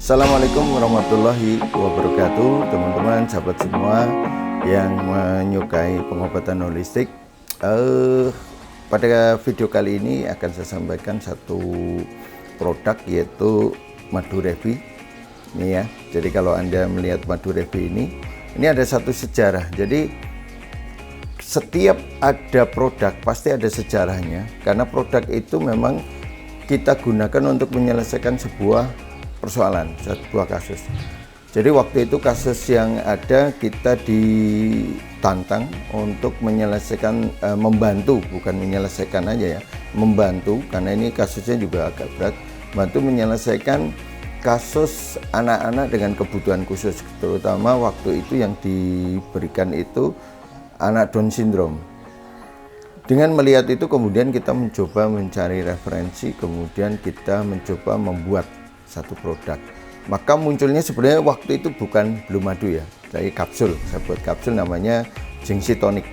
Assalamualaikum warahmatullahi wabarakatuh, teman-teman, sahabat semua yang menyukai pengobatan holistik. Pada video kali ini akan saya sampaikan satu produk, yaitu madu revi. Ini ya. Jadi kalau Anda melihat madu revi ini ada satu sejarah. Jadi setiap ada produk pasti ada sejarahnya, karena produk itu memang kita gunakan untuk menyelesaikan sebuah persoalan, sebuah kasus. Jadi waktu itu kasus yang ada, kita ditantang untuk menyelesaikan, membantu, bukan menyelesaikan aja ya, membantu, karena ini kasusnya juga agak berat, bantu menyelesaikan kasus anak-anak dengan kebutuhan khusus, terutama waktu itu yang diberikan itu anak Down syndrome. Dengan melihat itu kemudian kita mencoba mencari referensi, kemudian kita mencoba membuat satu produk. Maka munculnya sebenarnya waktu itu belum madu ya, dari kapsul. Saya buat kapsul namanya Jingxi Tonic.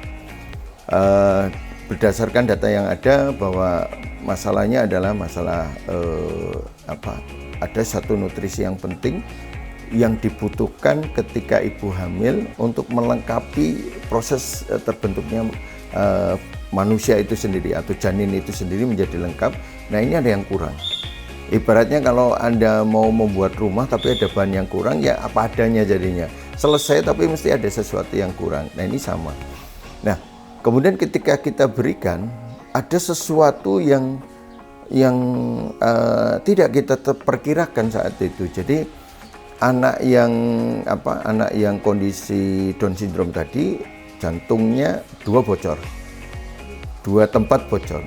Berdasarkan data yang ada bahwa masalahnya adalah masalah ada satu nutrisi yang penting yang dibutuhkan ketika ibu hamil untuk melengkapi proses terbentuknya manusia itu sendiri atau janin itu sendiri menjadi lengkap. Nah, ini ada yang kurang. Ibaratnya kalau Anda mau membuat rumah tapi ada bahan yang kurang, ya apa adanya jadinya. Selesai tapi mesti ada sesuatu yang kurang. Nah, ini sama. Nah, kemudian ketika kita berikan, ada sesuatu yang tidak kita perkirakan saat itu. Jadi anak yang kondisi Down syndrome tadi, jantungnya 2 bocor. 2 tempat bocor.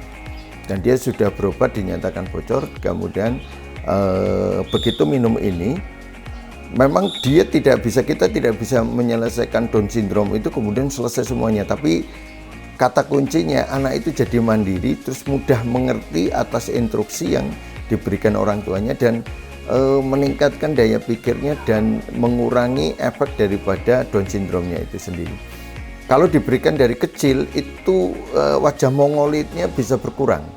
Dan dia sudah berobat, dinyatakan bocor. Kemudian begitu minum ini, memang kita tidak bisa menyelesaikan Down syndrome itu kemudian selesai semuanya. Tapi kata kuncinya, anak itu jadi mandiri, terus mudah mengerti atas instruksi yang diberikan orang tuanya, dan meningkatkan daya pikirnya dan mengurangi efek daripada Down syndrome-nya itu sendiri. Kalau diberikan dari kecil itu wajah mongolidnya bisa berkurang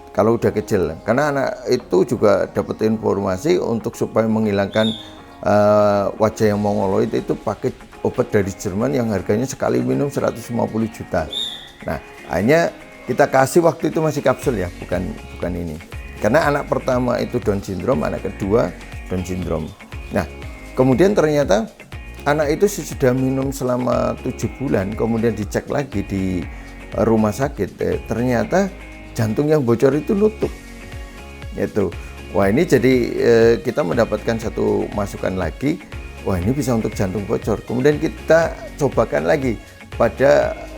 kalau udah kecil, karena anak itu juga dapat informasi untuk supaya menghilangkan wajah yang mongoloid itu pakai obat dari Jerman yang harganya sekali minum 150 juta. Nah, hanya kita kasih waktu itu masih kapsul ya, bukan ini. Karena anak pertama itu Down syndrome, anak kedua Down syndrome. Nah, kemudian ternyata anak itu sudah minum selama 7 bulan, kemudian dicek lagi di rumah sakit, ternyata jantung yang bocor itu nutup. Itu. Wah, ini jadi kita mendapatkan satu masukan lagi, wah ini bisa untuk jantung bocor. Kemudian kita cobakan lagi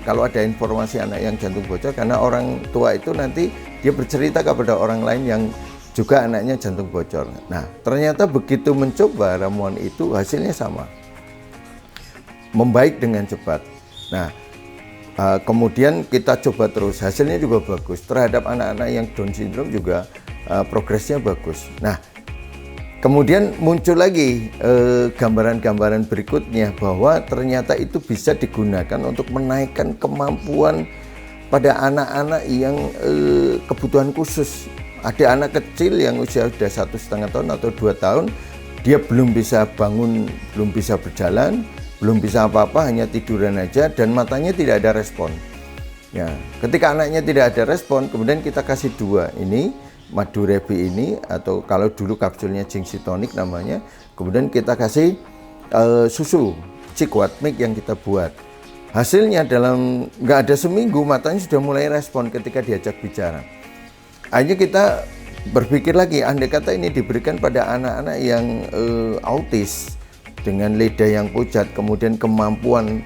kalau ada informasi anak yang jantung bocor, karena orang tua itu nanti dia bercerita kepada orang lain yang juga anaknya jantung bocor. Nah, ternyata begitu mencoba ramuan itu hasilnya sama. Membaik dengan cepat. Nah, kemudian kita coba terus, hasilnya juga bagus. Terhadap anak-anak yang Down syndrome juga progresnya bagus. Nah, kemudian muncul lagi gambaran-gambaran berikutnya bahwa ternyata itu bisa digunakan untuk menaikkan kemampuan pada anak-anak yang kebutuhan khusus. Ada anak kecil yang usia sudah 1,5 tahun atau 2 tahun, dia belum bisa bangun, belum bisa berjalan, belum bisa apa-apa, hanya tiduran aja, dan matanya tidak ada respon. Ya, ketika anaknya tidak ada respon, kemudian kita kasih 2 ini, madu revi ini, atau kalau dulu kapsulnya Jingxi Tonic namanya, kemudian kita kasih susu Chick-What Milk yang kita buat. Hasilnya dalam nggak ada seminggu, matanya sudah mulai respon ketika diajak bicara. Akhirnya kita berpikir lagi, andai kata ini diberikan pada anak-anak yang autis, dengan lidah yang pucat, kemudian kemampuan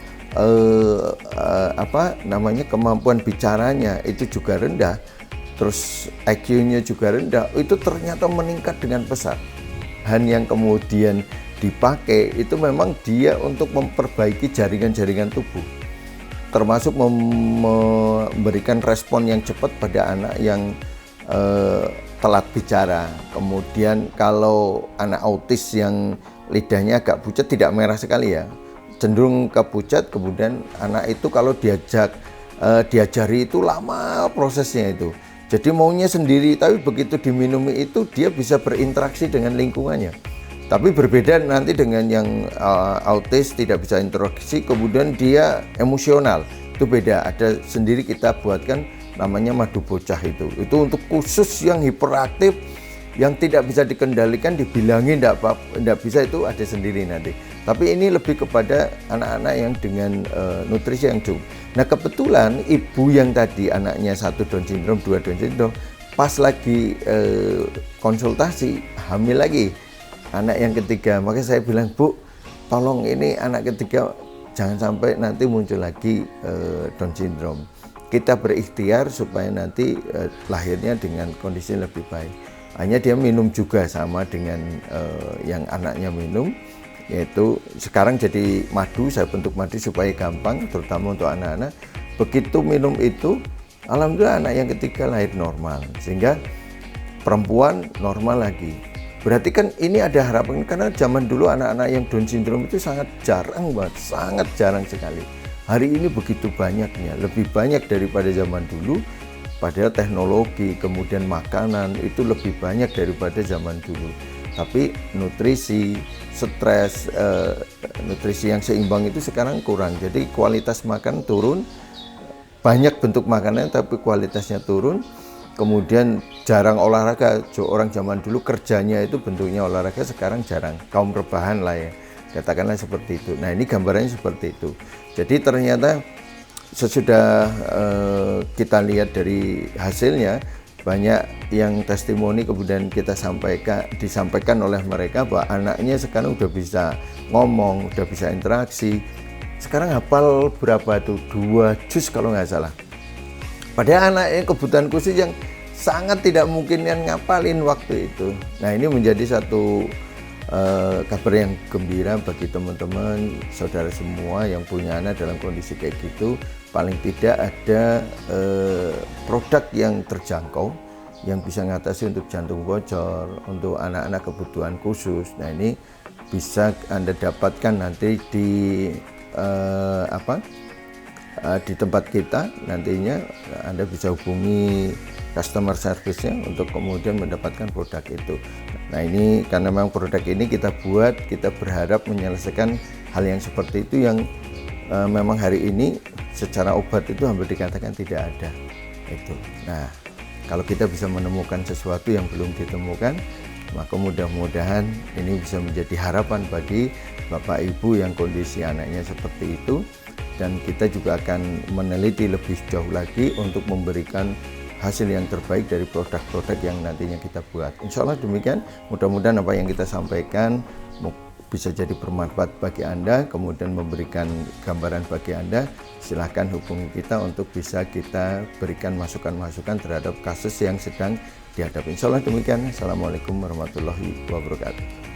kemampuan bicaranya itu juga rendah, terus IQ-nya juga rendah, itu ternyata meningkat dengan pesat. Han yang kemudian dipakai itu memang dia untuk memperbaiki jaringan-jaringan tubuh, termasuk memberikan respon yang cepat pada anak yang telat bicara. Kemudian kalau anak autis yang lidahnya agak pucat, tidak merah sekali ya, cenderung ke pucat, kemudian anak itu kalau diajari itu lama prosesnya itu. Jadi maunya sendiri, tapi begitu diminumi itu dia bisa berinteraksi dengan lingkungannya. Tapi berbeda nanti dengan yang autis tidak bisa interaksi, kemudian dia emosional. Itu beda. Ada sendiri kita buatkan namanya madu bocah itu. Itu untuk khusus yang hiperaktif, yang tidak bisa dikendalikan, dibilangin tidak bisa, itu ada sendiri nanti. Tapi ini lebih kepada anak-anak yang dengan nutrisi yang cukup. Nah kebetulan ibu yang tadi anaknya 1 Down syndrome, 2 Down syndrome, pas lagi konsultasi hamil lagi anak yang ketiga. Makanya saya bilang, Bu, tolong ini anak ketiga jangan sampai nanti muncul lagi Down syndrome. Kita berikhtiar supaya nanti lahirnya dengan kondisi lebih baik. Hanya dia minum juga sama dengan yang anaknya minum, yaitu sekarang jadi madu, saya bentuk madu supaya gampang, terutama untuk anak-anak. Begitu minum itu, alhamdulillah anak yang ketiga lahir normal, sehingga perempuan normal lagi. Berarti kan ini ada harapan, karena zaman dulu anak-anak yang Down syndrome itu sangat jarang banget, sangat jarang sekali. Hari ini begitu banyaknya, lebih banyak daripada zaman dulu. Padahal teknologi, kemudian makanan itu lebih banyak daripada zaman dulu. Tapi nutrisi, stres, nutrisi yang seimbang itu sekarang kurang. Jadi kualitas makan turun, banyak bentuk makanan tapi kualitasnya turun. Kemudian jarang olahraga. Orang zaman dulu kerjanya itu bentuknya olahraga, sekarang jarang. Kaum rebahan lah ya, katakanlah seperti itu. Nah ini gambarannya seperti itu. Jadi ternyata sesudah kita lihat dari hasilnya, banyak yang testimoni kemudian kita disampaikan oleh mereka bahwa anaknya sekarang udah bisa ngomong, udah bisa interaksi. Sekarang hafal berapa tuh? 2 juz kalau nggak salah. Padahal anaknya kebutuhan khusus yang sangat tidak mungkin yang ngapalin waktu itu. Nah ini menjadi satu kabar yang gembira bagi teman-teman, saudara semua yang punya anak dalam kondisi kayak gitu. Paling tidak ada produk yang terjangkau yang bisa mengatasi untuk jantung bocor, untuk anak-anak kebutuhan khusus. Nah ini bisa Anda dapatkan nanti di di tempat kita. Nantinya Anda bisa hubungi customer service-nya untuk kemudian mendapatkan produk itu. Nah ini karena memang produk ini kita buat, kita berharap menyelesaikan hal yang seperti itu yang memang hari ini secara obat itu hampir dikatakan tidak ada itu. Nah kalau kita bisa menemukan sesuatu yang belum ditemukan, maka mudah-mudahan ini bisa menjadi harapan bagi Bapak Ibu yang kondisi anaknya seperti itu. Dan kita juga akan meneliti lebih jauh lagi untuk memberikan hasil yang terbaik dari produk-produk yang nantinya kita buat. Insya Allah demikian, mudah-mudahan apa yang kita sampaikan bisa jadi bermanfaat bagi Anda, kemudian memberikan gambaran bagi Anda. Silahkan hubungi kita untuk bisa kita berikan masukan-masukan terhadap kasus yang sedang dihadapi. Insya Allah demikian. Assalamualaikum warahmatullahi wabarakatuh.